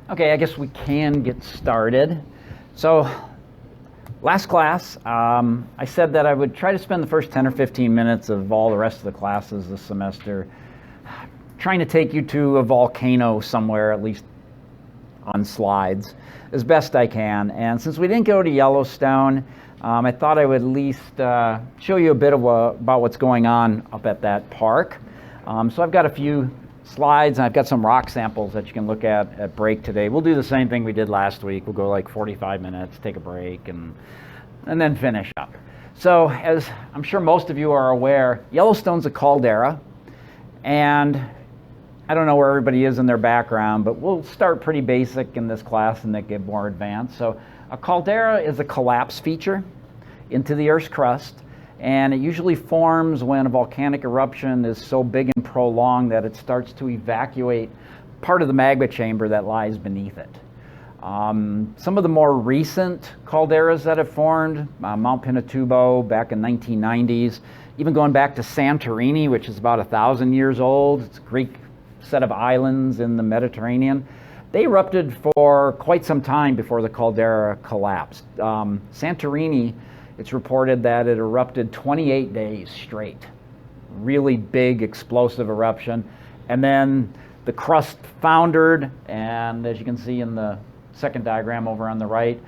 Okay, I guess we can get started. So, last class, I said that I would try to spend the first 10 or 15 minutes of all the rest of the classes this semester trying to take you to a volcano somewhere, at least on slides, as best I can. And since we didn't go to Yellowstone, I thought I would at least show you a bit of about what's going on up at that park. So I've got a few slides, and I've got some rock samples that you can look at break today. We'll do the same thing we did last week. We'll go like 45 minutes, take a break, and then finish up. So as I'm sure most of you are aware, Yellowstone's a caldera, and I don't know where everybody is in their background, but we'll start pretty basic in this class and then get more advanced. So a caldera is a collapse feature into the Earth's crust, and it usually forms when a volcanic eruption is so big and prolonged that it starts to evacuate part of the magma chamber that lies beneath it. Some of the more recent calderas that have formed, Mount Pinatubo back in 1990s, even going back to Santorini, which is about 1,000 years old. It's a Greek set of islands in the Mediterranean. They erupted for quite some time before the caldera collapsed. Santorini, it's reported that it erupted 28 days straight. Really big explosive eruption. And then the crust foundered, and as you can see in the second diagram over on the right,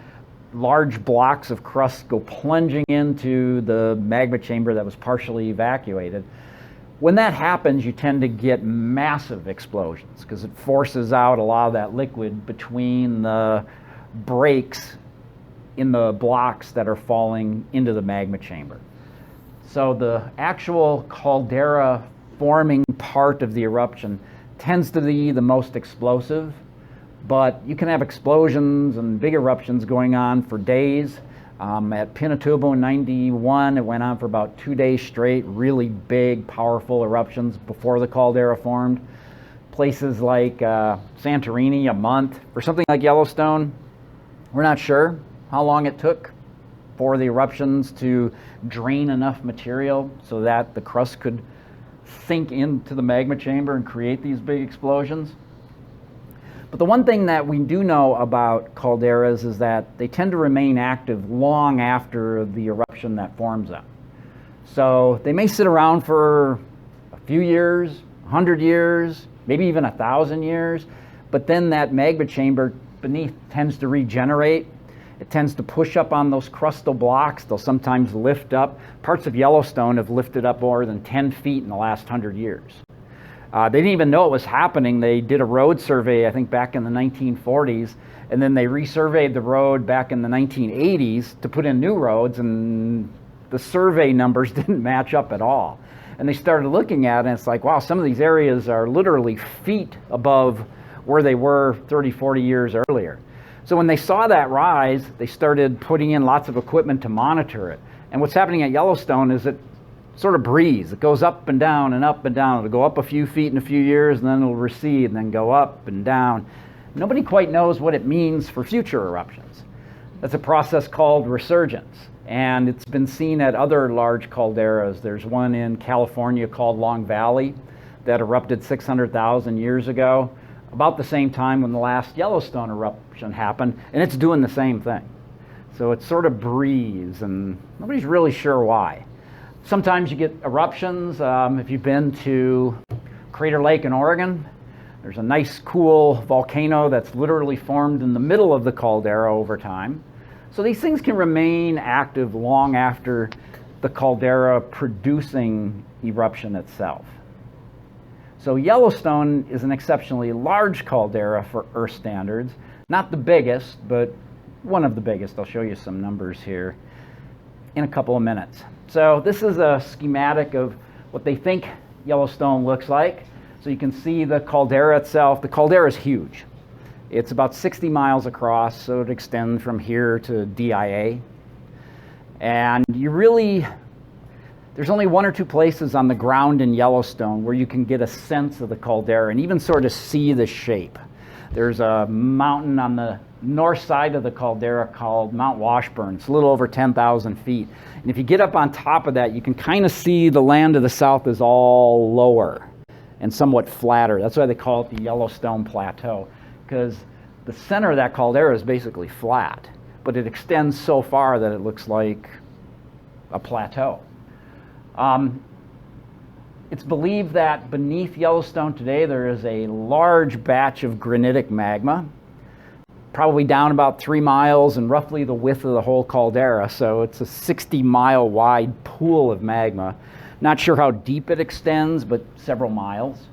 large blocks of crust go plunging into the magma chamber that was partially evacuated. When that happens, you tend to get massive explosions because it forces out a lot of that liquid between the breaks in the blocks that are falling into the magma chamber. So the actual caldera forming part of the eruption tends to be the most explosive, but you can have explosions and big eruptions going on for days. At Pinatubo in 91, it went on for about 2 days straight, really big, powerful eruptions before the caldera formed. Places like Santorini, a month. For something like Yellowstone, we're not sure how long it took for the eruptions to drain enough material so that the crust could sink into the magma chamber and create these big explosions. But the one thing that we do know about calderas is that they tend to remain active long after the eruption that forms them. So they may sit around for a few years, 100 years, maybe even 1,000 years, but then that magma chamber beneath tends to regenerate. It tends to push up on those crustal blocks. They'll sometimes lift up. Parts of Yellowstone have lifted up more than 10 feet in the last 100 years. They didn't even know it was happening. They did a road survey, I think, back in the 1940s, and then they resurveyed the road back in the 1980s to put in new roads, and the survey numbers didn't match up at all. And they started looking at it, and it's like, wow, some of these areas are literally feet above where they were 30, 40 years earlier. So when they saw that rise, they started putting in lots of equipment to monitor it. And what's happening at Yellowstone is it sort of breeze. It goes up and down and up and down. It'll go up a few feet in a few years, and then it'll recede and then go up and down. Nobody quite knows what it means for future eruptions. That's a process called resurgence, and it's been seen at other large calderas. There's one in California called Long Valley that erupted 600,000 years ago, about the same time when the last Yellowstone eruption happened, and it's doing the same thing. So it's sort of breeze, and nobody's really sure why. Sometimes you get eruptions. If you've been to Crater Lake in Oregon, there's a nice, cool volcano that's literally formed in the middle of the caldera over time. So these things can remain active long after the caldera producing eruption itself. So Yellowstone is an exceptionally large caldera for Earth standards. Not the biggest, but one of the biggest. I'll show you some numbers here in a couple of minutes. So this is a schematic of what they think Yellowstone looks like. So you can see the caldera itself. The caldera is huge. It's about 60 miles across, so it extends from here to DIA. And there's only one or two places on the ground in Yellowstone where you can get a sense of the caldera and even sort of see the shape. There's a mountain on the north side of the caldera called Mount Washburn. It's a little over 10,000 feet. And if you get up on top of that, you can kind of see the land to the south is all lower and somewhat flatter. That's why they call it the Yellowstone Plateau, because the center of that caldera is basically flat, but it extends so far that it looks like a plateau. It's believed that beneath Yellowstone today there is a large batch of granitic magma, probably down about 3 miles and roughly the width of the whole caldera. So it's a 60-mile wide pool of magma. Not sure how deep it extends, but several miles.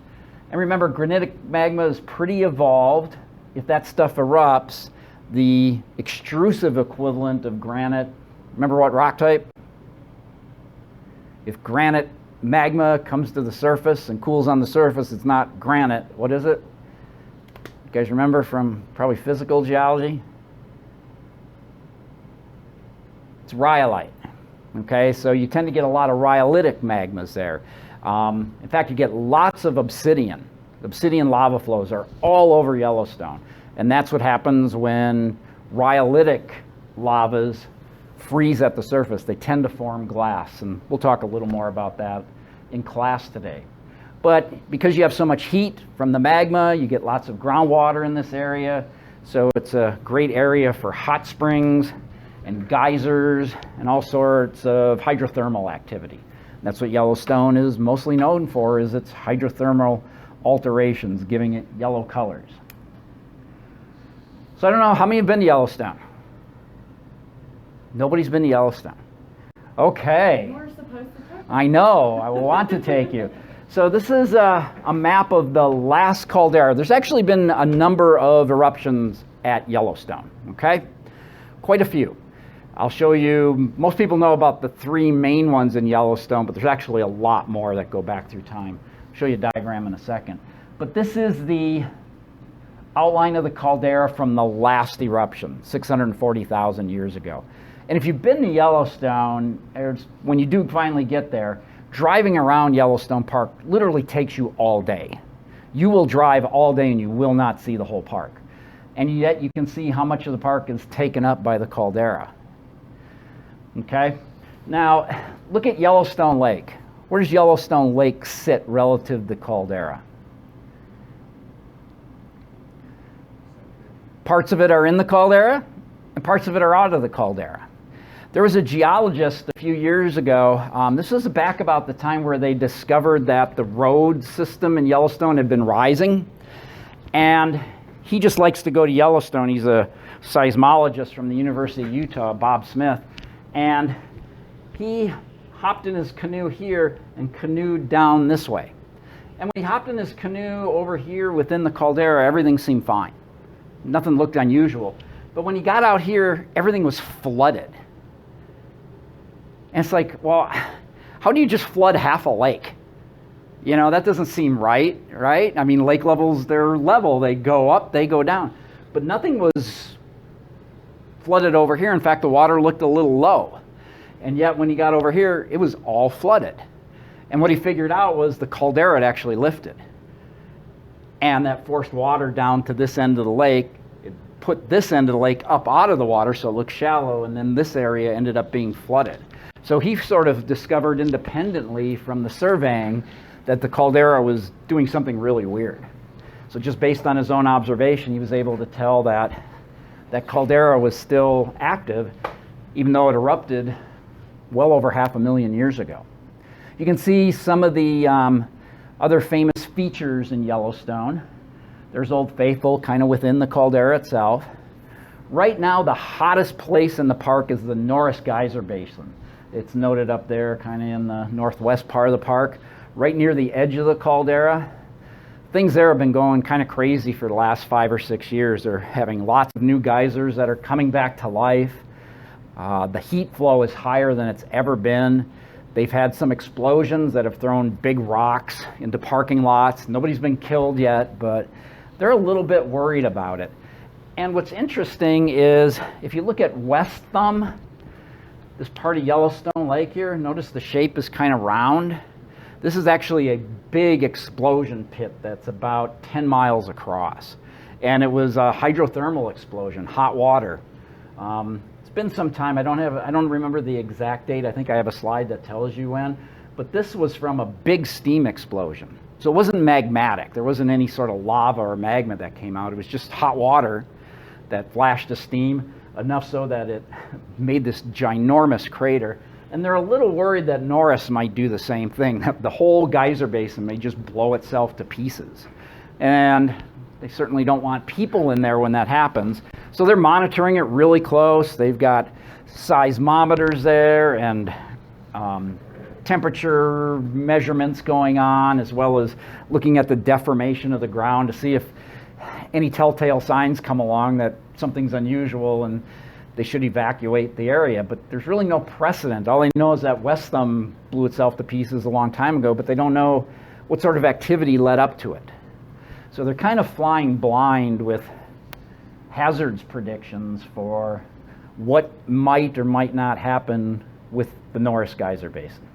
And remember, granitic magma is pretty evolved. If that stuff erupts, the extrusive equivalent of granite, remember what rock type? If granite magma comes to the surface and cools on the surface, it's not granite. What is it? You guys remember from probably physical geology? It's rhyolite. Okay, so you tend to get a lot of rhyolitic magmas there. In fact, you get lots of obsidian. Obsidian lava flows are all over Yellowstone. And that's what happens when rhyolitic lavas freeze at the surface. They tend to form glass. And we'll talk a little more about that in class today. But because you have so much heat from the magma, you get lots of groundwater in this area. So it's a great area for hot springs and geysers and all sorts of hydrothermal activity. That's what Yellowstone is mostly known for, is its hydrothermal alterations, giving it yellow colors. So I don't know, how many have been to Yellowstone? Nobody's been to Yellowstone. Okay. You were supposed to take I know, I want to take you. So this is a map of the last caldera. There's actually been a number of eruptions at Yellowstone, okay? Quite a few. I'll show you, most people know about the 3 main ones in Yellowstone, but there's actually a lot more that go back through time. I'll show you a diagram in a second. But this is the outline of the caldera from the last eruption, 640,000 years ago. And if you've been to Yellowstone, when you do finally get there, driving around Yellowstone Park literally takes you all day. You will drive all day and you will not see the whole park. And yet you can see how much of the park is taken up by the caldera. Okay, now look at Yellowstone Lake. Where does Yellowstone Lake sit relative to the caldera? Parts of it are in the caldera and parts of it are out of the caldera. There was a geologist a few years ago, this was back about the time where they discovered that the road system in Yellowstone had been rising, and he just likes to go to Yellowstone. He's a seismologist from the University of Utah, Bob Smith. And he hopped in his canoe here and canoed down this way. And when he hopped in his canoe over here within the caldera, everything seemed fine. Nothing looked unusual. But when he got out here, everything was flooded. And it's like, well, how do you just flood half a lake? You know, that doesn't seem right, right? I mean, lake levels, they're level. They go up, they go down. But nothing was flooded over here. In fact, the water looked a little low. And yet when he got over here, it was all flooded. And what he figured out was the caldera had actually lifted. And that forced water down to this end of the lake. It put this end of the lake up out of the water so it looked shallow, and then this area ended up being flooded. So he sort of discovered independently from the surveying that the caldera was doing something really weird. So just based on his own observation, he was able to tell that that caldera was still active, even though it erupted well over 500,000 years ago. You can see some of the other famous features in Yellowstone. There's Old Faithful, kind of within the caldera itself. Right now, the hottest place in the park is the Norris Geyser Basin. It's noted up there, kind of in the northwest part of the park, right near the edge of the caldera. Things there have been going kind of crazy for the last 5 or 6 years. They're having lots of new geysers that are coming back to life. The heat flow is higher than it's ever been. They've had some explosions that have thrown big rocks into parking lots. Nobody's been killed yet, but they're a little bit worried about it. And what's interesting is if you look at West Thumb, this part of Yellowstone Lake here, notice the shape is kind of round. This is actually a big explosion pit that's about 10 miles across. And it was a hydrothermal explosion, hot water. It's been some time. I don't remember the exact date. I think I have a slide that tells you when. But this was from a big steam explosion. So it wasn't magmatic. There wasn't any sort of lava or magma that came out. It was just hot water. that flashed a steam, enough so that it made this ginormous crater. And they're a little worried that Norris might do the same thing, that the whole geyser basin may just blow itself to pieces. And they certainly don't want people in there when that happens. So they're monitoring it really close. They've got seismometers there and temperature measurements going on, as well as looking at the deformation of the ground to see if any telltale signs come along that something's unusual and they should evacuate the area. But there's really no precedent. All they know is that West Thumb blew itself to pieces a long time ago, but they don't know what sort of activity led up to it. So they're kind of flying blind with hazards predictions for what might or might not happen with the Norris Geyser Basin.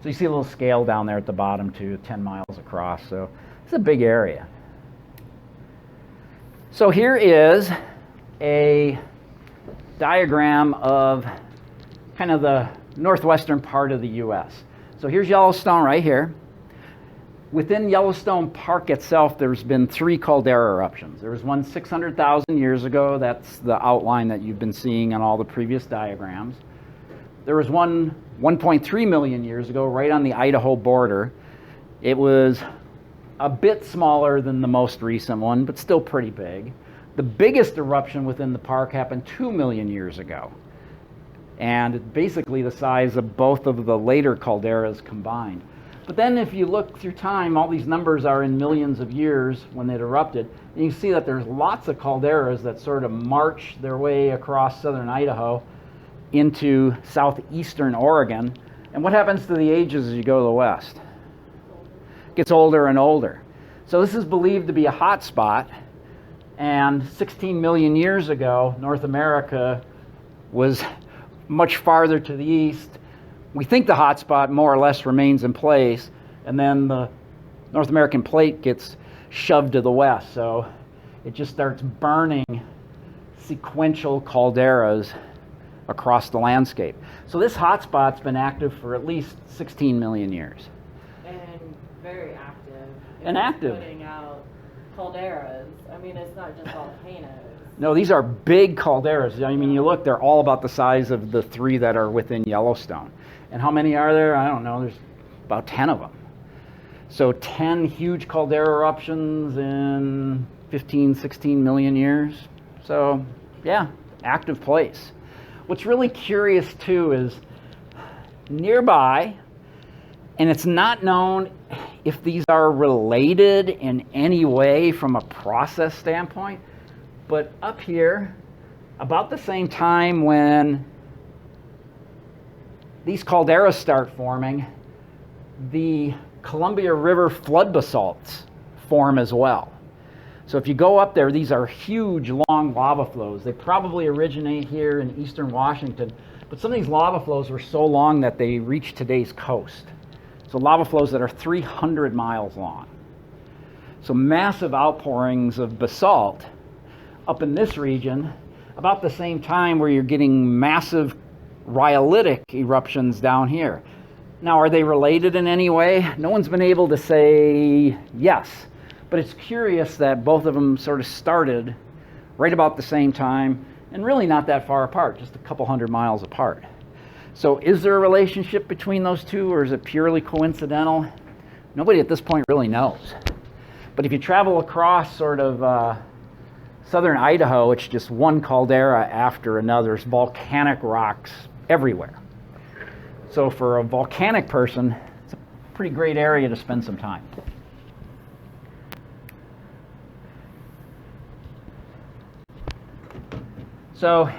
So you see a little scale down there at the bottom too, 10 miles across. So it's a big area. So here is a diagram of kind of the northwestern part of the U.S. So here's Yellowstone right here. Within Yellowstone Park itself, there's been 3 caldera eruptions. There was one 600,000 years ago. That's the outline that you've been seeing on all the previous diagrams. There was one 1.3 million years ago right on the Idaho border. It was a bit smaller than the most recent one, but still pretty big. The biggest eruption within the park happened 2 million years ago, and basically the size of both of the later calderas combined. But then if you look through time, all these numbers are in millions of years when it erupted, and you can see that there's lots of calderas that sort of march their way across southern Idaho into southeastern Oregon. And what happens to the ages as you go to the west? It gets older and older. So this is believed to be a hot spot. And 16 million years ago, North America was much farther to the east. We think the hot spot more or less remains in place, and then the North American plate gets shoved to the west. So it just starts burning sequential calderas across the landscape. So this hot spot's been active for at least 16 million years. And very active. And active. Putting out calderas. I mean, it's not just volcanoes. No, these are big calderas. I mean, you look, they're all about the size of the 3 that are within Yellowstone. And how many are there? I don't know. There's about 10 of them. So 10 huge caldera eruptions in 15, 16 million years. So, yeah, active place. What's really curious, too, is nearby, and it's not known if these are related in any way from a process standpoint, but up here, about the same time when these calderas start forming, the Columbia River flood basalts form as well. So if you go up there, these are huge, long lava flows. They probably originate here in eastern Washington, but some of these lava flows were so long that they reach today's coast. So lava flows that are 300 miles long. So massive outpourings of basalt up in this region, about the same time where you're getting massive rhyolitic eruptions down here. Now, are they related in any way? No one's been able to say yes, but it's curious that both of them sort of started right about the same time and really not that far apart, just a couple hundred miles apart. So is there a relationship between those two, or is it purely coincidental? Nobody at this point really knows. But if you travel across sort of southern Idaho, it's just one caldera after another. There's volcanic rocks everywhere. So for a volcanic person, it's a pretty great area to spend some time. So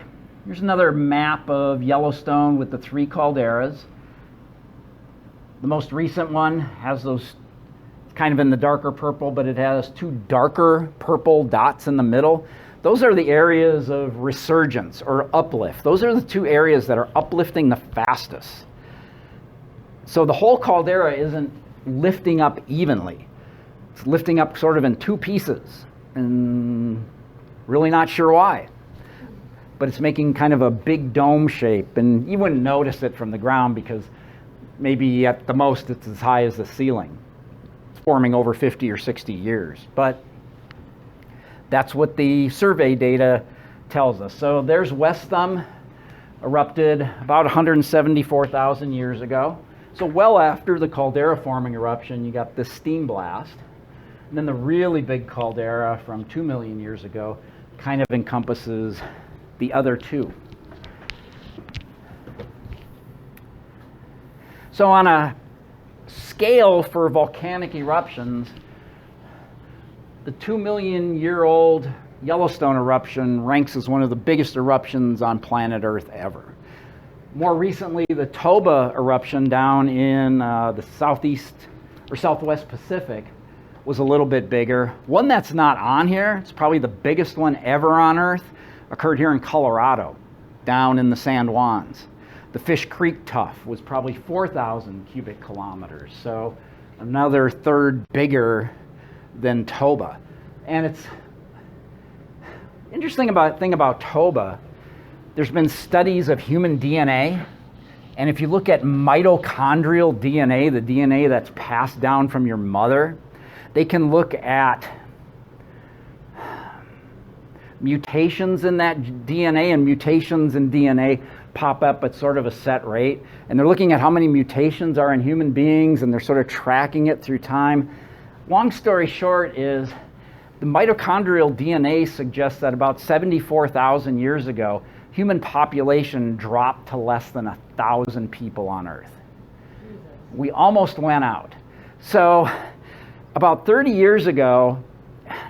here's another map of Yellowstone with the 3 calderas. The most recent one has those kind of in the darker purple, but it has 2 darker purple dots in the middle. Those are the areas of resurgence or uplift. Those are the 2 areas that are uplifting the fastest. So the whole caldera isn't lifting up evenly. It's lifting up sort of in 2 pieces, and really not sure why. But it's making kind of a big dome shape, and you wouldn't notice it from the ground because maybe at the most it's as high as the ceiling. It's forming over 50 or 60 years. But That's what the survey data tells us. So there's West Thumb, erupted about 174,000 years ago. So well after the caldera forming eruption, you got this steam blast. And then the really big caldera from 2 million years ago kind of encompasses the other two. So on a scale for volcanic eruptions, the 2 million year old Yellowstone eruption ranks as one of the biggest eruptions on planet Earth ever. More recently, the Toba eruption down in the southeast or southwest Pacific was a little bit bigger. One that's not on here, it's probably the biggest one ever on Earth, occurred here in Colorado, down in the San Juans. The Fish Creek Tuff was probably 4,000 cubic kilometers, so another third bigger than Toba. And it's interesting thing about Toba, there's been studies of human DNA, and if you look at mitochondrial DNA, the DNA that's passed down from your mother, they can look at mutations in that DNA, and mutations in DNA pop up at sort of a set rate. And they're looking at how many mutations are in human beings, and they're sort of tracking it through time. Long story short is the mitochondrial DNA suggests that about 74,000 years ago, human population dropped to less than 1,000 people on Earth. We almost went out. So about 30 years ago,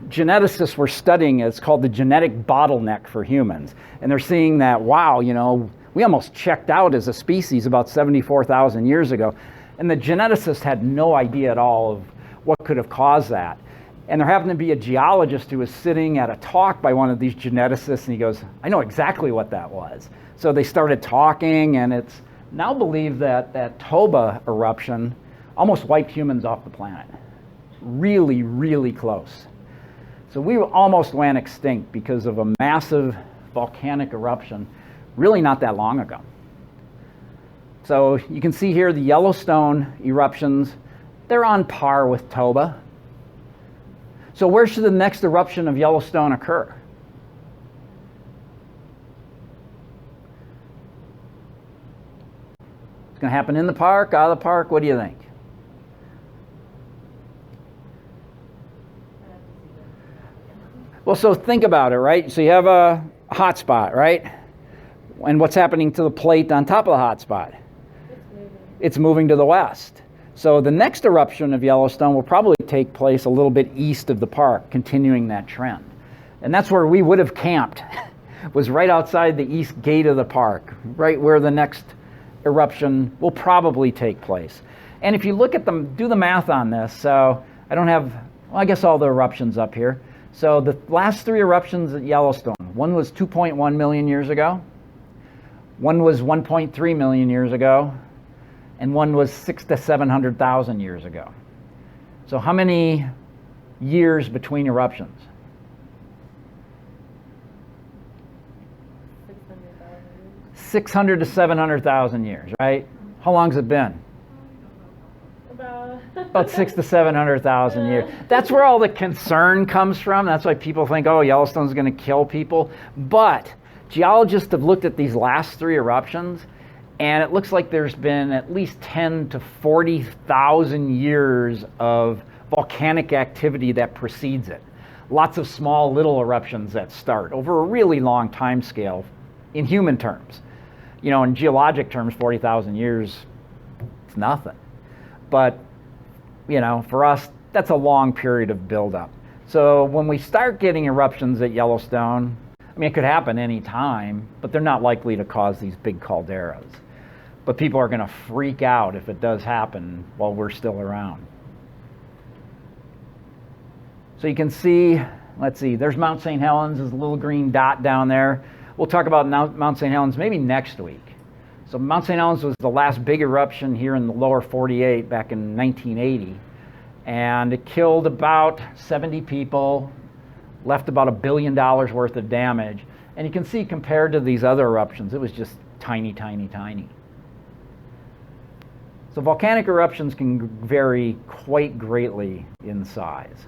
geneticists were studying it's called the genetic bottleneck for humans. And they're seeing that, wow, you know, we almost checked out as a species about 74,000 years ago. And the geneticists had no idea at all of what could have caused that. And there happened to be a geologist who was sitting at a talk by one of these geneticists, and he goes, I know exactly what that was. So they started talking, and it's now believed that that Toba eruption almost wiped humans off the planet. Really, really close. So we almost went extinct because of a massive volcanic eruption really not that long ago. So you can see here the Yellowstone eruptions, they're on par with Toba. So where should the next eruption of Yellowstone occur? It's going to happen in the park, out of the park? What do you think? Well, so think about it, right? So you have a hot spot, right? And what's happening to the plate on top of the hot spot? It's moving to the west. So the next eruption of Yellowstone will probably take place a little bit east of the park, continuing that trend. And that's where we would have camped, was right outside the east gate of the park, right where the next eruption will probably take place. And if you look at them, do the math on this. So I don't have, well, I guess all the eruptions up here. So the last three eruptions at Yellowstone, one was 2.1 million years ago, one was 1.3 million years ago, and one was 600,000 to 700,000 years ago. So how many years between eruptions? 600 to 700,000 years, right? How long's it been? About 600,000 to 700,000 years. That's where all the concern comes from. That's why people think, oh, Yellowstone's going to kill people. But geologists have looked at these last three eruptions, and it looks like there's been at least 10 to 40,000 years of volcanic activity that precedes it. Lots of small little eruptions that start over a really long time scale in human terms. You know, in geologic terms, 40,000 years, it's nothing. But, you know, for us, that's a long period of buildup. So when we start getting eruptions at Yellowstone, I mean, it could happen any time, but they're not likely to cause these big calderas. But people are going to freak out if it does happen while we're still around. So you can see, let's see, there's Mount St. Helens, there's a little green dot down there. We'll talk about Mount St. Helens maybe next week. So Mount St. Helens was the last big eruption here in the lower 48 back in 1980. And it killed about 70 people, left about $1 billion worth of damage. And you can see compared to these other eruptions, it was just tiny, tiny, tiny. So volcanic eruptions can vary quite greatly in size.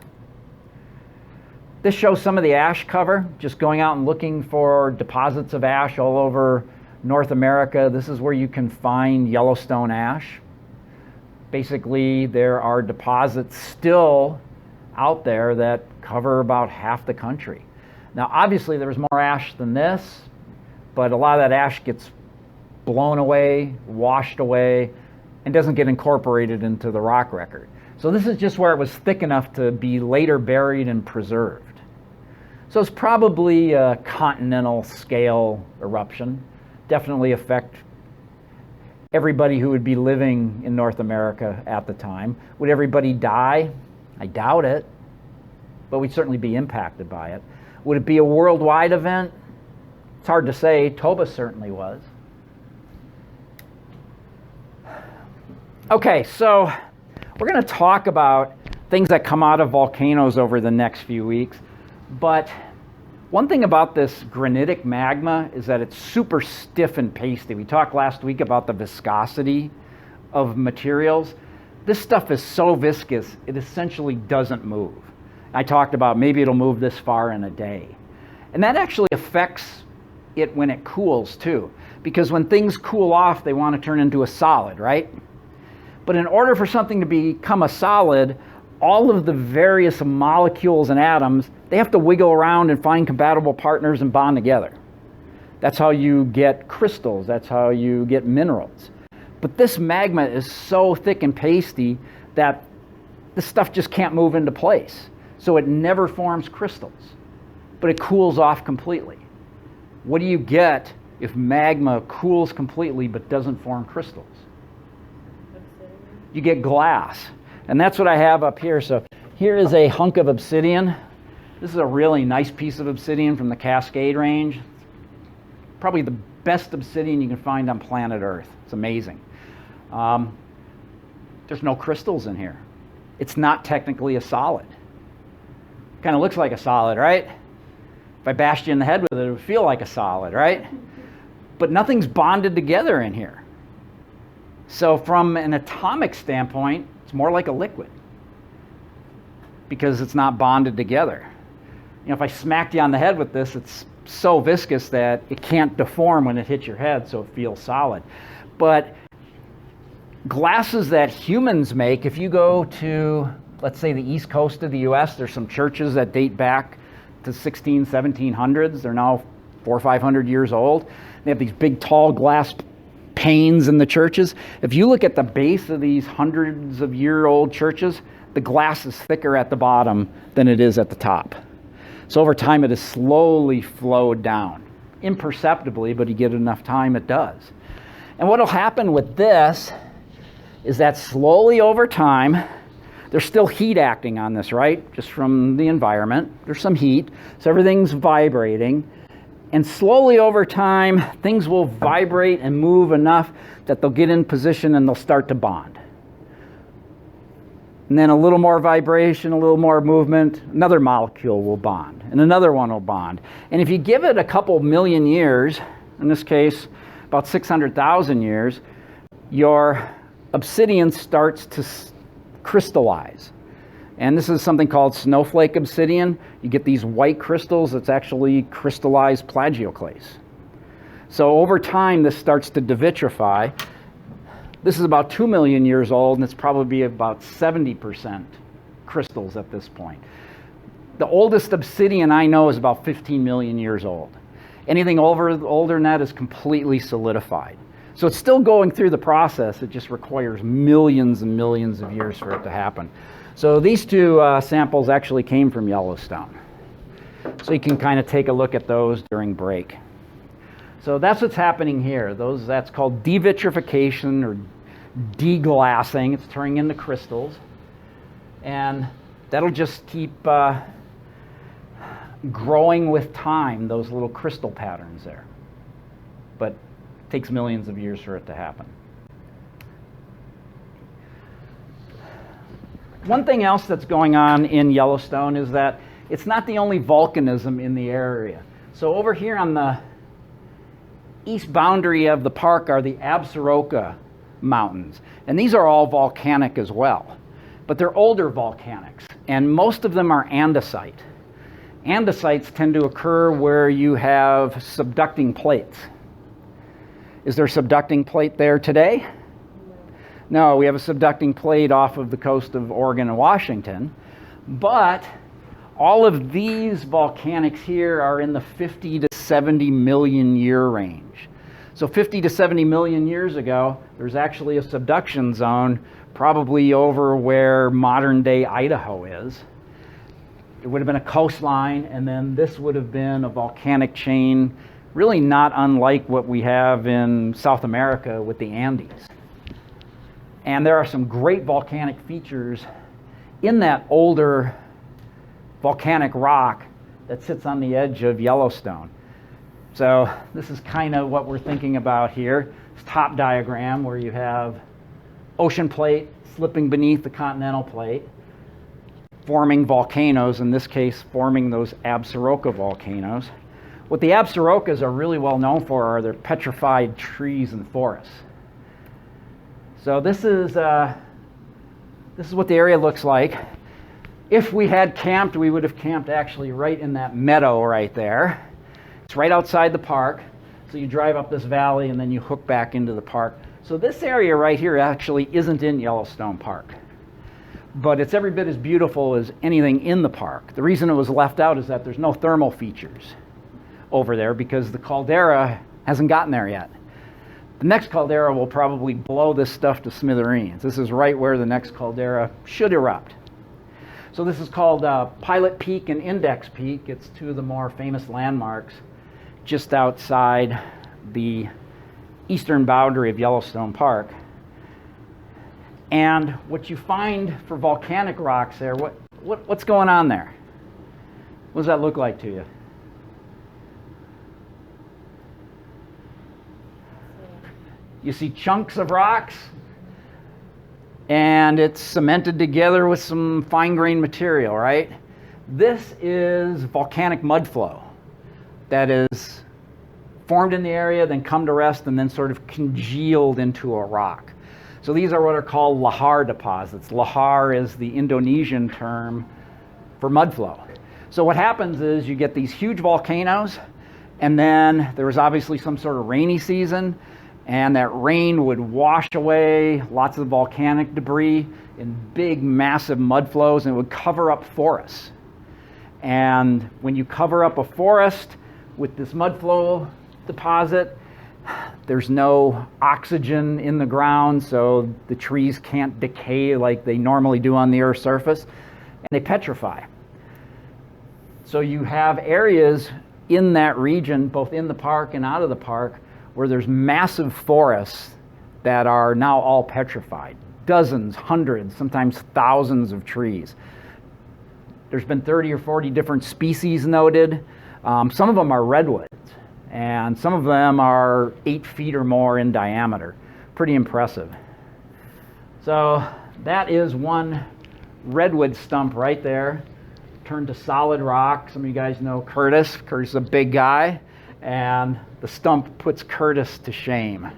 This shows some of the ash cover, just going out and looking for deposits of ash all over North America. This is where you can find Yellowstone ash. Basically, there are deposits still out there that cover about half the country. Now, obviously, there was more ash than this, but a lot of that ash gets blown away, washed away, and doesn't get incorporated into the rock record. So this is just where it was thick enough to be later buried and preserved. So it's probably a continental scale eruption. Definitely affect everybody who would be living in North America at the time. Would everybody die? I doubt it, but we'd certainly be impacted by it. Would it be a worldwide event? It's hard to say. Toba certainly was. Okay, so we're going to talk about things that come out of volcanoes over the next few weeks. But one thing about this granitic magma is that it's super stiff and pasty. We talked last week about the viscosity of materials. This stuff is so viscous, it essentially doesn't move. I talked about maybe it'll move this far in a day. And that actually affects it when it cools too. Because when things cool off, they want to turn into a solid, right? But in order for something to become a solid, all of the various molecules and atoms, they have to wiggle around and find compatible partners and bond together. That's how you get crystals. That's how you get minerals. But this magma is so thick and pasty that this stuff just can't move into place. So it never forms crystals, but it cools off completely. What do you get if magma cools completely but doesn't form crystals? You get glass. And that's what I have up here. So here is a hunk of obsidian. This is a really nice piece of obsidian from the Cascade Range. Probably the best obsidian you can find on planet Earth. It's amazing. There's no crystals in here. It's not technically a solid. Kind of looks like a solid, right? If I bashed you in the head with it, it would feel like a solid, right? But nothing's bonded together in here. So from an atomic standpoint, it's more like a liquid because it's not bonded together. You know, if I smacked you on the head with this, it's so viscous that it can't deform when it hits your head, so it feels solid. But glasses that humans make, if you go to, let's say, the east coast of the US, there's some churches that date back to 1700s. They're now 400 or 500 years old. They have these big, tall glass panes in the churches. If you look at the base of these hundreds of year old churches, the glass is thicker at the bottom than it is at the top. So over time it has slowly flowed down. Imperceptibly, but you get enough time, it does. And what will happen with this is that slowly over time, there's still heat acting on this, right? Just from the environment. There's some heat, so everything's vibrating. And slowly over time, things will vibrate and move enough that they'll get in position and they'll start to bond. And then a little more vibration, a little more movement, another molecule will bond, and another one will bond. And if you give it a couple million years, in this case, about 600,000 years, your obsidian starts to crystallize. And this is something called snowflake obsidian. You get these white crystals that's actually crystallized plagioclase. So over time, this starts to devitrify. This is about 2 million years old, and it's probably about 70% crystals at this point. The oldest obsidian I know is about 15 million years old. Anything older than that is completely solidified. So it's still going through the process. It just requires millions and millions of years for it to happen. So these two samples actually came from Yellowstone. So you can kind of take a look at those during break. So that's what's happening here. That's called devitrification or deglassing. It's turning into crystals. And that'll just keep growing with time, those little crystal patterns there. But it takes millions of years for it to happen. One thing else that's going on in Yellowstone is that it's not the only volcanism in the area. So over here on the east boundary of the park are the Absaroka Mountains. And these are all volcanic as well. But they're older volcanics. And most of them are andesite. andesites tend to occur where you have subducting plates. Is there a subducting plate there today? No, we have a subducting plate off of the coast of Oregon and Washington, but all of these volcanics here are in the 50 to 70 million year range. So 50 to 70 million years ago, there's actually a subduction zone probably over where modern day Idaho is. It would have been a coastline, and then this would have been a volcanic chain, really not unlike what we have in South America with the Andes. And there are some great volcanic features in that older volcanic rock that sits on the edge of Yellowstone. So this is kind of what we're thinking about here. This top diagram where you have ocean plate slipping beneath the continental plate, forming volcanoes, in this case forming those Absaroka volcanoes. What the Absarokas are really well known for are their petrified trees and forests. So this is what the area looks like. If we had camped, we would have camped actually right in that meadow right there. It's right outside the park. So you drive up this valley and then you hook back into the park. So this area right here actually isn't in Yellowstone Park, but it's every bit as beautiful as anything in the park. The reason it was left out is that there's no thermal features over there because the caldera hasn't gotten there yet. The next caldera will probably blow this stuff to smithereens. This is right where the next caldera should erupt. So this is called Pilot Peak and Index Peak. It's two of the more famous landmarks just outside the eastern boundary of Yellowstone Park. And what you find for volcanic rocks there, what's going on there? What does that look like to you? You see chunks of rocks, and it's cemented together with some fine-grained material, right? This is volcanic mud flow that is formed in the area, then come to rest, and then sort of congealed into a rock. So these are what are called lahar deposits. Lahar is the Indonesian term for mud flow. So what happens is you get these huge volcanoes, and then there was obviously some sort of rainy season, and that rain would wash away lots of volcanic debris in big, massive mud flows, and it would cover up forests. And when you cover up a forest with this mud flow deposit, there's no oxygen in the ground, so the trees can't decay like they normally do on the Earth's surface, and they petrify. So you have areas in that region, both in the park and out of the park, where there's massive forests that are now all petrified. Dozens, hundreds, sometimes thousands of trees. There's been 30 or 40 different species noted. Some of them are redwoods, and some of them are 8 feet or more in diameter. Pretty impressive. So that is one redwood stump right there, turned to solid rock. Some of you guys know Curtis. Curtis is a big guy, and the stump puts Curtis to shame.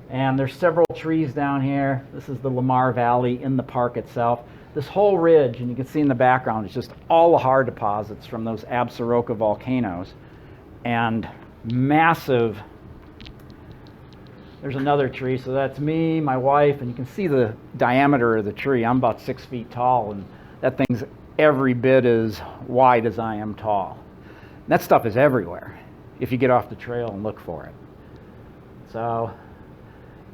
And there's several trees down here. This is the Lamar Valley in the park itself. This whole ridge, and you can see in the background, is just all the lahar deposits from those Absaroka volcanoes. And massive, there's another tree, so that's me, my wife, and you can see the diameter of the tree. I'm about 6 feet tall, and that thing's every bit as wide as I am tall. And that stuff is everywhere if you get off the trail and look for it. So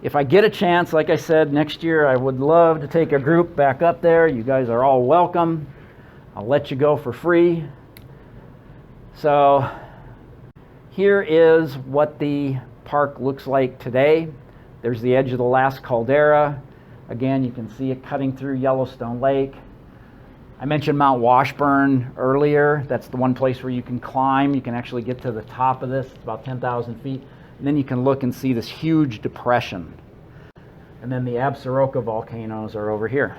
if I get a chance, like I said, next year I would love to take a group back up there. You guys are all welcome. I'll let you go for free. So here is what the park looks like today. There's the edge of the last caldera. Again, you can see it cutting through Yellowstone Lake. I mentioned Mount Washburn earlier. That's the one place where you can climb. You can actually get to the top of this. It's about 10,000 feet. And then you can look and see this huge depression. And then the Absaroka volcanoes are over here.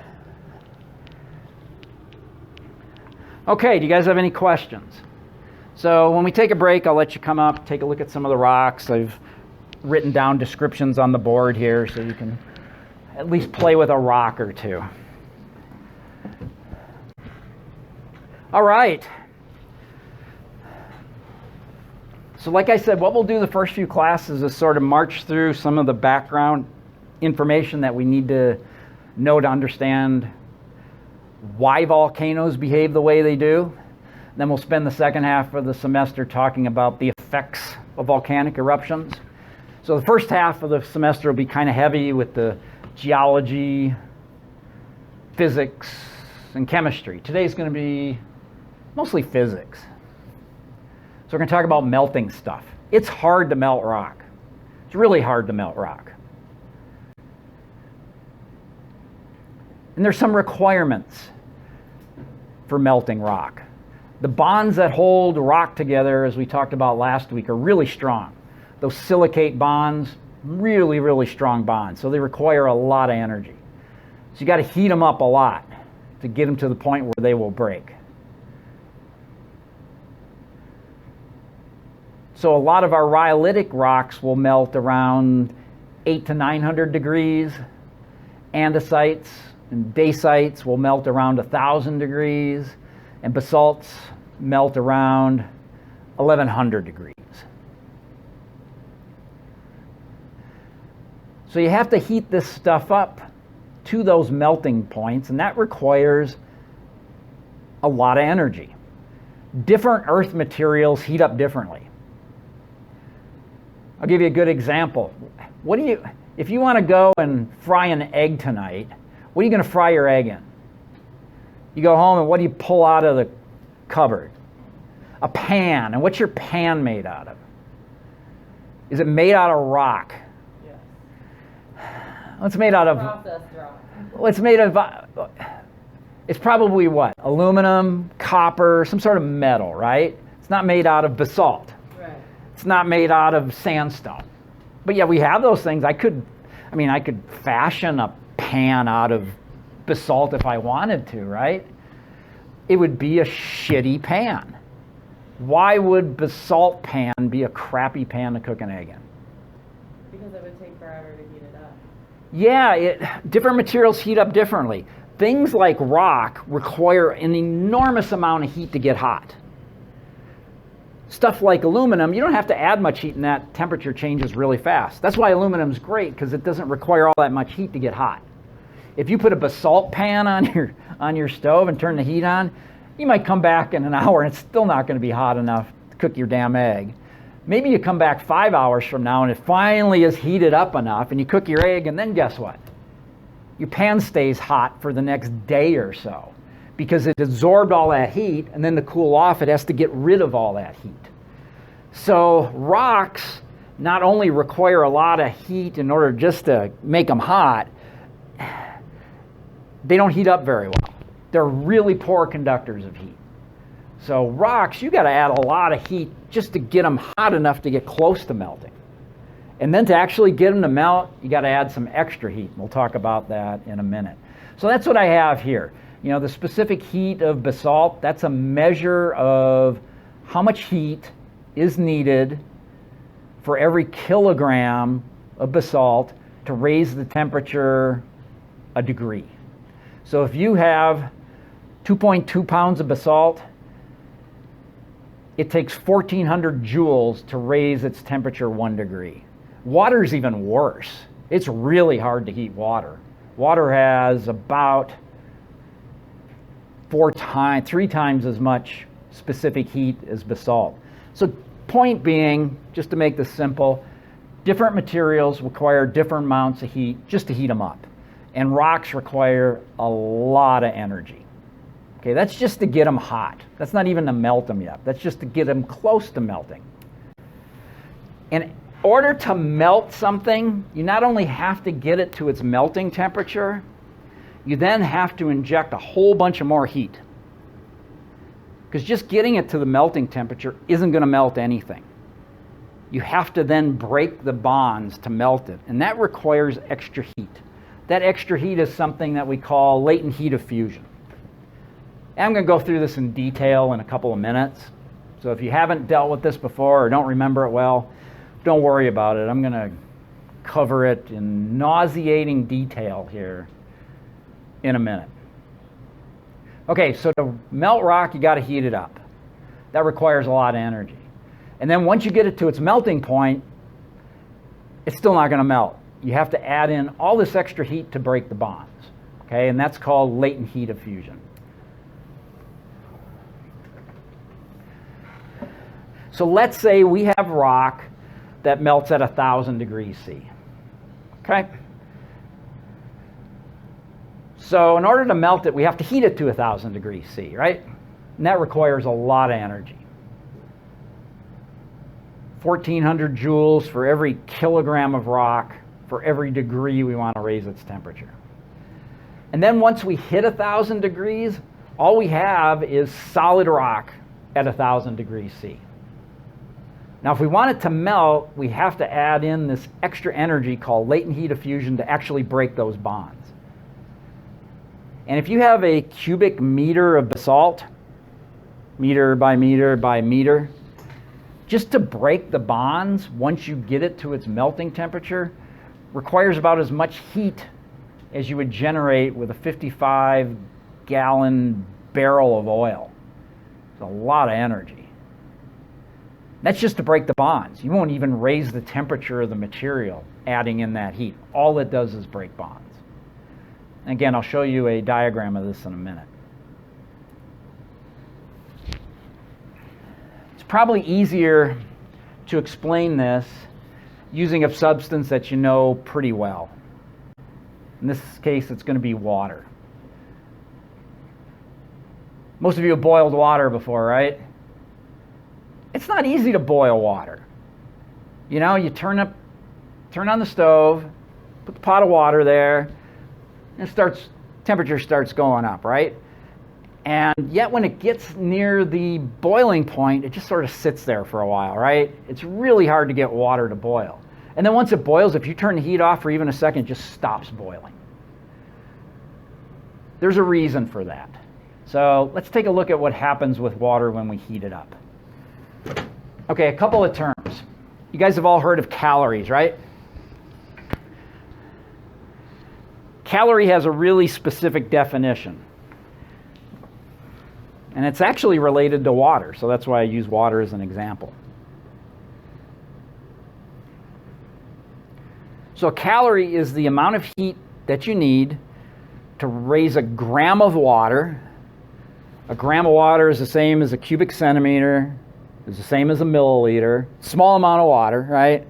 Okay, do you guys have any questions? So when we take a break, I'll let you come up, take a look at some of the rocks. I've written down descriptions on the board here so you can at least play with a rock or two. All right. So like I said, what we'll do the first few classes is sort of march through some of the background information that we need to know to understand why volcanoes behave the way they do. Then we'll spend the second half of the semester talking about the effects of volcanic eruptions. So the first half of the semester will be kind of heavy with the geology, physics, and chemistry. Today's going to be mostly physics. So we're going to talk about melting stuff. It's hard to melt rock. It's really hard to melt rock. And there's some requirements for melting rock. The bonds that hold rock together, as we talked about last week, are really strong. Those silicate bonds, really, really strong bonds. So they require a lot of energy. So you got to heat them up a lot to get them to the point where they will break. So a lot of our rhyolitic rocks will melt around 800 to 900 degrees. Andesites and basalts will melt around 1,000 degrees. And basalts melt around 1,100 degrees. So you have to heat this stuff up to those melting points, and that requires a lot of energy. Different earth materials heat up differently. I'll give you a good example. If you want to go and fry an egg tonight, what are you going to fry your egg in? You go home and what do you pull out of the cupboard? A pan. And what's your pan made out of? Is it made out of rock? Yes. It's made out of... Processed rock. Well, it's made of... It's probably what? Aluminum, copper, some sort of metal, right? It's not made out of basalt. Right. It's not made out of sandstone. But yeah, we have those things. I could fashion a pan out of basalt if I wanted to, right? It would be a shitty pan. Why would basalt pan be a crappy pan to cook an egg in? Because it would take forever to heat it up. Yeah, different materials heat up differently. Things like rock require an enormous amount of heat to get hot. Stuff like aluminum, you don't have to add much heat and that temperature changes really fast. That's why aluminum's great, because it doesn't require all that much heat to get hot. If you put a basalt pan on your stove and turn the heat on, you might come back in an hour and it's still not going to be hot enough to cook your damn egg. Maybe you come back 5 hours from now and it finally is heated up enough and you cook your egg, and then guess what? Your pan stays hot for the next day or so because it absorbed all that heat, and then to cool off it has to get rid of all that heat. So rocks not only require a lot of heat in order just to make them hot, they don't heat up very well. They're really poor conductors of heat. So rocks, you got to add a lot of heat just to get them hot enough to get close to melting. And then to actually get them to melt, you got to add some extra heat. We'll talk about that in a minute. So that's what I have here. You know, the specific heat of basalt, that's a measure of how much heat is needed for every kilogram of basalt to raise the temperature a degree. So if you have 2.2 pounds of basalt, it takes 1,400 joules to raise its temperature 1 degree. Water's even worse. It's really hard to heat water. Water has about 3 times as much specific heat as basalt. So point being, just to make this simple, different materials require different amounts of heat just to heat them up. And rocks require a lot of energy. Okay, that's just to get them hot. That's not even to melt them yet. That's just to get them close to melting. In order to melt something, you not only have to get it to its melting temperature, you then have to inject a whole bunch of more heat. Because just getting it to the melting temperature isn't going to melt anything. You have to then break the bonds to melt it, and that requires extra heat. That extra heat is something that we call latent heat of fusion. And I'm going to go through this in detail in a couple of minutes. So if you haven't dealt with this before or don't remember it well, don't worry about it. I'm going to cover it in nauseating detail here in a minute. Okay, so to melt rock, you got to heat it up. That requires a lot of energy. And then once you get it to its melting point, it's still not going to melt. You have to add in all this extra heat to break the bonds. Okay, and that's called latent heat of fusion. So let's say we have rock that melts at 1,000 degrees C. Okay? So in order to melt it, we have to heat it to 1,000 degrees C, right? And that requires a lot of energy. 1,400 joules for every kilogram of rock for every degree we want to raise its temperature. And then once we hit 1,000 degrees, all we have is solid rock at 1,000 degrees C. Now, if we want it to melt, we have to add in this extra energy called latent heat of fusion to actually break those bonds. And if you have a cubic meter of basalt, meter by meter by meter, just to break the bonds, once you get it to its melting temperature, requires about as much heat as you would generate with a 55-gallon barrel of oil. It's a lot of energy. That's just to break the bonds. You won't even raise the temperature of the material adding in that heat. All it does is break bonds. Again, I'll show you a diagram of this in a minute. It's probably easier to explain this using a substance that you know pretty well. In this case, it's going to be water. Most of you have boiled water before, right? It's not easy to boil water. You know, you turn on the stove, put the pot of water there, and temperature starts going up, right? And yet when it gets near the boiling point, it just sort of sits there for a while, right? It's really hard to get water to boil. And then once it boils, if you turn the heat off for even a second, it just stops boiling. There's a reason for that. So let's take a look at what happens with water when we heat it up. Okay, a couple of terms. You guys have all heard of calories, right? Calorie has a really specific definition. And it's actually related to water, so that's why I use water as an example. So a calorie is the amount of heat that you need to raise a gram of water. A gram of water is the same as a cubic centimeter, is the same as a milliliter. Small amount of water, right?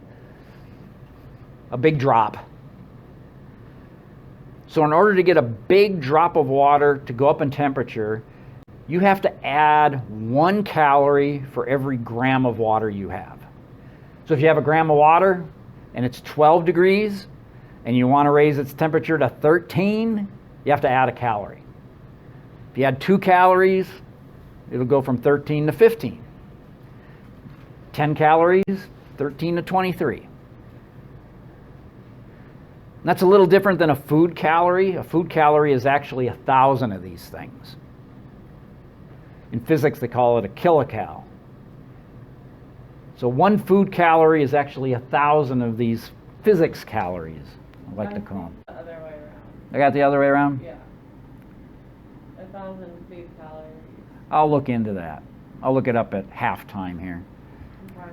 A big drop. So in order to get a big drop of water to go up in temperature, you have to add 1 calorie for every gram of water you have. So if you have a gram of water and it's 12 degrees and you want to raise its temperature to 13, you have to add a calorie. If you add 2 calories, it'll go from 13 to 15. 10 calories, 13 to 23. And that's a little different than a food calorie. A food calorie is actually 1,000 of these things. In physics, they call it a kilocal. So 1 food calorie is actually 1,000 of these physics calories, I like to call them. The other way around. I got the other way around? Yeah. 1,000 food calories. I'll look into that. I'll look it up at halftime here. Okay.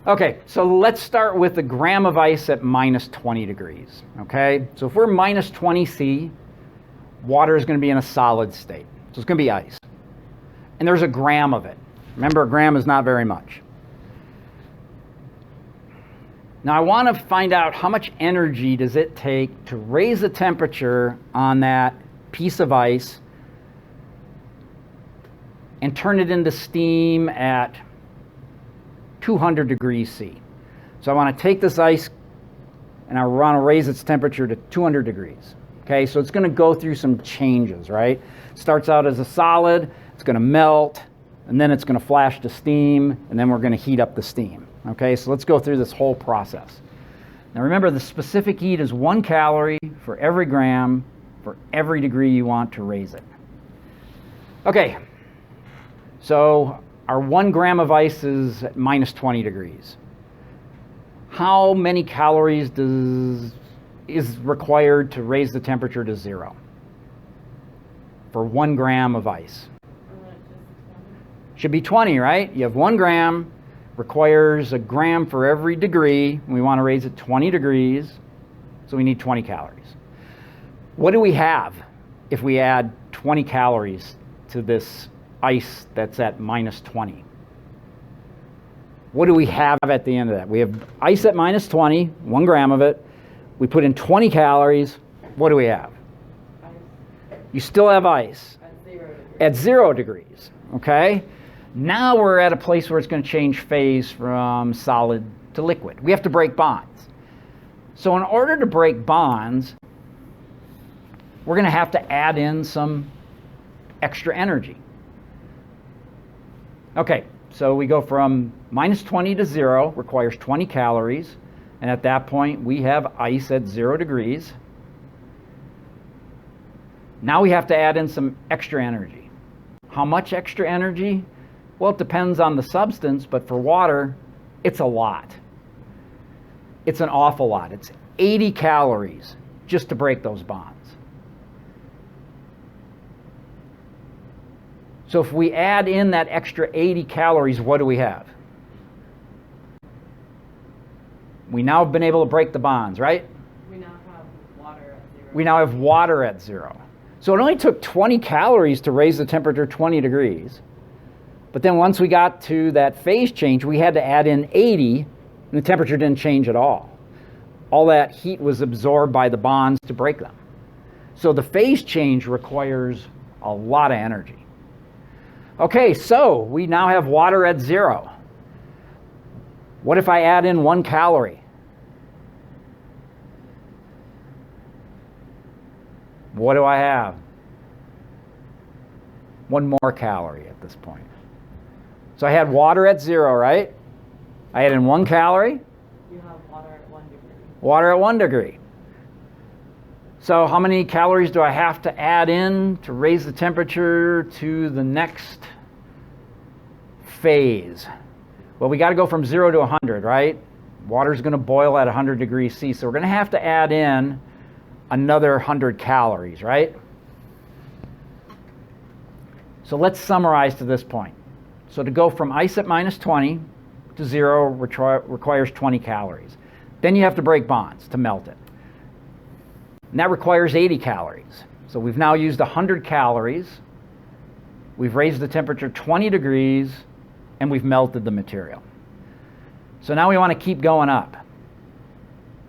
Okay, so let's start with a gram of ice at minus 20 degrees. Okay, so if we're minus 20 C, water is going to be in a solid state. So it's going to be ice. And there's a gram of it. Remember, a gram is not very much. Now I want to find out how much energy does it take to raise the temperature on that piece of ice and turn it into steam at 200 degrees C. So I want to take this ice and I want to raise its temperature to 200 degrees. Okay, so it's going to go through some changes, right? It starts out as a solid, it's going to melt, and then it's going to flash to steam, and then we're going to heat up the steam. Okay, so let's go through this whole process. Now remember, the specific heat is 1 calorie for every gram for every degree you want to raise it. Okay, so our 1 gram of ice is at minus 20 degrees. How many calories is required to raise the temperature to 0 for 1 gram of ice? Should be 20, right? You have 1 gram, requires a gram for every degree. We want to raise it 20 degrees, so we need 20 calories. What do we have if we add 20 calories to this ice that's at minus 20? What do we have at the end of that? We have ice at minus 20, 1 gram of it. We put in 20 calories. What do we have? Ice. You still have ice at 0 degrees, okay? Now we're at a place where it's going to change phase from solid to liquid. We have to break bonds. So in order to break bonds, we're going to have to add in some extra energy. Okay, so we go from minus 20 to 0, requires 20 calories. And at that point, we have ice at 0 degrees. Now we have to add in some extra energy. How much extra energy? Well, it depends on the substance, but for water, it's a lot. It's an awful lot. It's 80 calories just to break those bonds. So if we add in that extra 80 calories, what do we have? We now have been able to break the bonds, right? We now have water at 0. We now have water at 0. So it only took 20 calories to raise the temperature 20 degrees. But then once we got to that phase change, we had to add in 80, and the temperature didn't change at all. All that heat was absorbed by the bonds to break them. So the phase change requires a lot of energy. Okay, so we now have water at 0. What if I add in 1 calorie? What do I have? 1 more calorie at this point. So I had water at 0, right? I add in 1 calorie. You have water at 1 degree. Water at 1 degree. So how many calories do I have to add in to raise the temperature to the next phase? Well, we got to go from 0 to 100, right? Water's going to boil at 100 degrees C, so we're going to have to add in another 100 calories, right? So let's summarize to this point. So to go from ice at minus 20 to 0 requires 20 calories. Then you have to break bonds to melt it. And that requires 80 calories. So we've now used 100 calories. We've raised the temperature 20 degrees, and we've melted the material. So now we want to keep going up.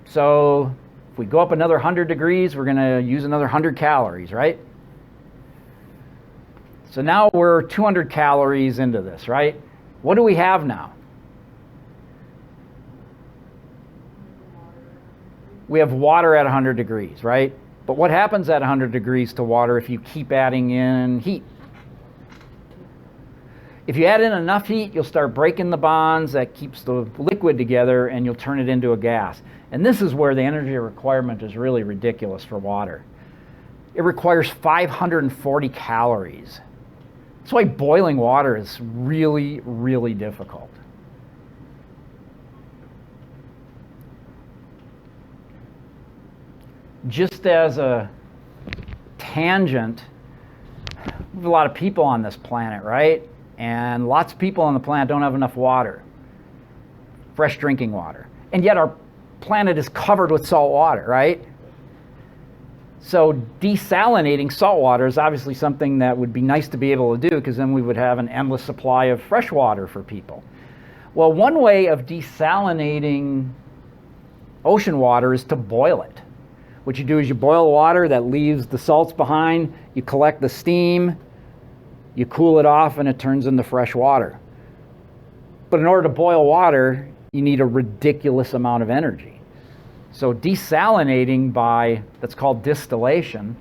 So if we go up another 100 degrees, we're going to use another 100 calories, right? So now we're 200 calories into this, right? What do we have now? We have water at 100 degrees, right? But what happens at 100 degrees to water if you keep adding in heat? If you add in enough heat, you'll start breaking the bonds that keeps the liquid together, and you'll turn it into a gas. And this is where the energy requirement is really ridiculous for water. It requires 540 calories. That's why boiling water is really, really difficult. Just as a tangent, we have a lot of people on this planet, right? And lots of people on the planet don't have enough water, fresh drinking water. And yet our planet is covered with salt water, right? So desalinating salt water is obviously something that would be nice to be able to do, because then we would have an endless supply of fresh water for people. Well, one way of desalinating ocean water is to boil it. What you do is you boil water that leaves the salts behind, you collect the steam, you cool it off, and it turns into fresh water. But in order to boil water, you need a ridiculous amount of energy. So desalinating by, that's called distillation,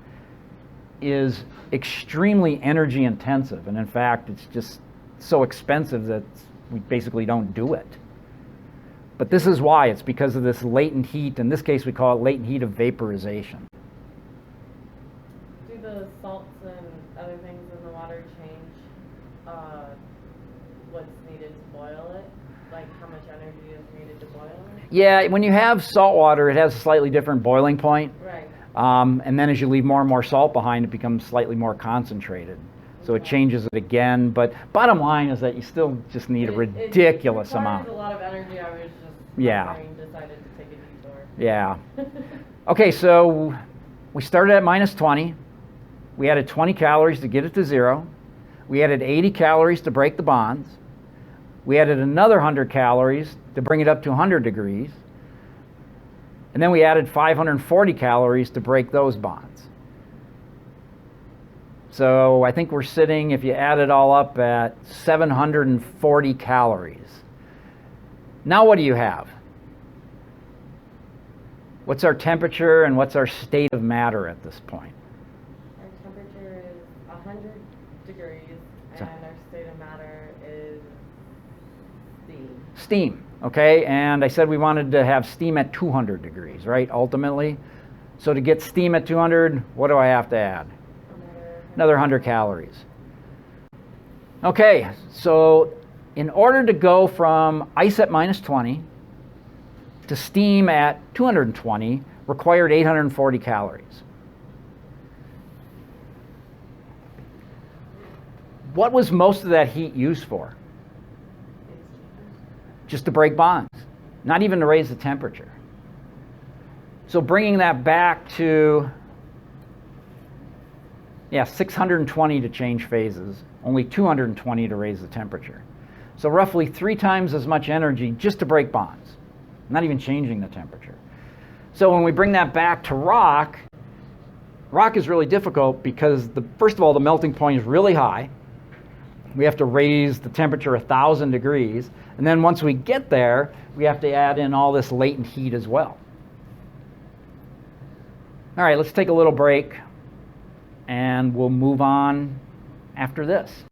is extremely energy intensive. And in fact, it's just so expensive that we basically don't do it. But this is why. It's because of this latent heat. In this case, we call it latent heat of vaporization. Do the salts and other things in the water change what's needed to boil it? Like how much energy is needed to boil it? Yeah, when you have salt water, it has a slightly different boiling point. Right. And then as you leave more and more salt behind, it becomes slightly more concentrated. So it changes it again. But bottom line is that you still just need a ridiculous amount. It requires a lot of energy. I was just, Yeah. my brain decided to take a detour. Yeah. Okay, so we started at minus 20. We added 20 calories to get it to 0. We added 80 calories to break the bonds. We added another 100 calories to bring it up to 100 degrees. And then we added 540 calories to break those bonds. So I think we're sitting, if you add it all up, at 740 calories. Now what do you have? What's our temperature and what's our state of matter at this point? Our temperature is 100 degrees, and our state of matter is steam. Steam, okay? And I said we wanted to have steam at 200 degrees, right, ultimately? So to get steam at 200, what do I have to add? Another 100 calories. Okay, so in order to go from ice at minus 20 to steam at 220 required 840 calories. What was most of that heat used for? Just to break bonds, not even to raise the temperature. So bringing that back to, 620 to change phases, only 220 to raise the temperature. So roughly 3 times as much energy just to break bonds, not even changing the temperature. So when we bring that back to rock, rock is really difficult because, first of all, the melting point is really high. We have to raise the temperature 1,000 degrees. And then once we get there, we have to add in all this latent heat as well. All right, let's take a little break, and we'll move on after this.